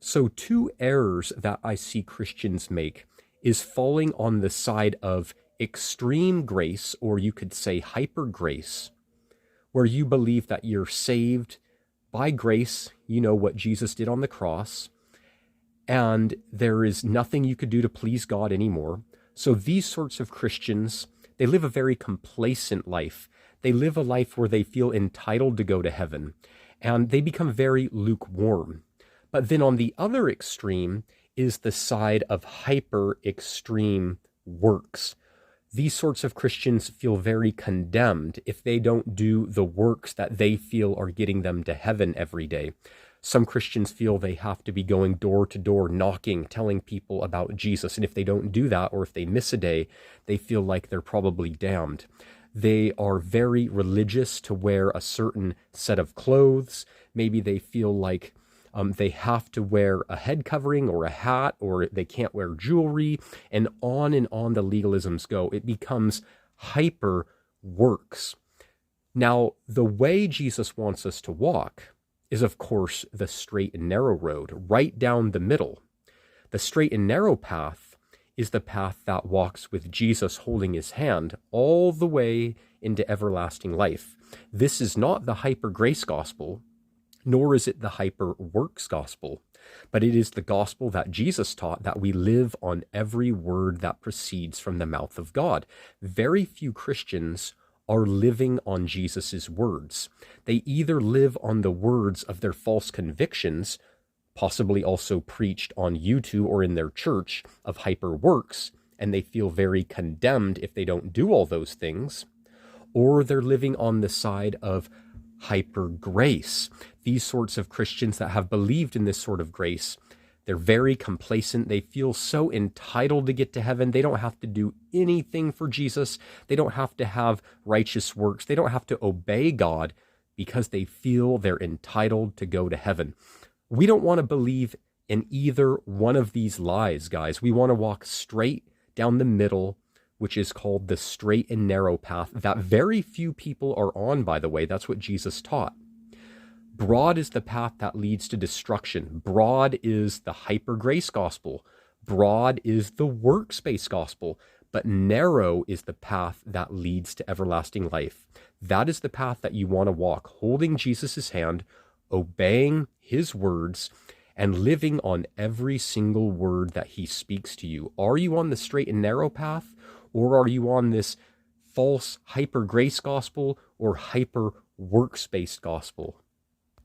So, two errors that I see Christians make is falling on the side of extreme grace, or you could say hyper grace, where you believe that you're saved by grace, you know what Jesus did on the cross, and there is nothing you could do to please God anymore. So these sorts of Christians, they live a very complacent life. They live a life where they feel entitled to go to heaven, and they become very lukewarm. But then on the other extreme is the side of hyper extreme works. These sorts of Christians feel very condemned if they don't do the works that they feel are getting them to heaven every day. Some Christians feel they have to be going door to door, knocking, telling people about Jesus. And if they don't do that, or if they miss a day, they feel like they're probably damned. They are very religious to wear a certain set of clothes. Maybe they feel like they have to wear a head covering or a hat, or they can't wear jewelry, and on the legalisms go. It becomes hyper works. Now, the way Jesus wants us to walk is, of course, the straight and narrow road, right down the middle. The straight and narrow path is the path that walks with Jesus holding his hand all the way into everlasting life. This is not the hyper grace gospel, nor is it the hyper works gospel, but it is the gospel that Jesus taught, that we live on every word that proceeds from the mouth of God. Very few Christians are living on Jesus's words. They either live on the words of their false convictions, possibly also preached on YouTube or in their church, of hyper works, and they feel very condemned if they don't do all those things, or they're living on the side of hyper grace. These sorts of Christians that have believed in this sort of grace, they're very complacent. They feel so entitled to get to heaven. They don't have to do anything for Jesus. They don't have to have righteous works. They don't have to obey God, because they feel they're entitled to go to heaven. We don't want to believe in either one of these lies, guys. We want to walk straight down the middle, which is called the straight and narrow path that very few people are on, by the way. That's what Jesus taught. Broad is the path that leads to destruction. Broad is the hyper grace gospel. Broad is the works-based gospel. But narrow is the path that leads to everlasting life. That is the path that you want to walk, holding Jesus' hand, obeying his words, and living on every single word that he speaks to you. Are you on the straight and narrow path, or are you on this false hyper grace gospel or hyper works-based gospel?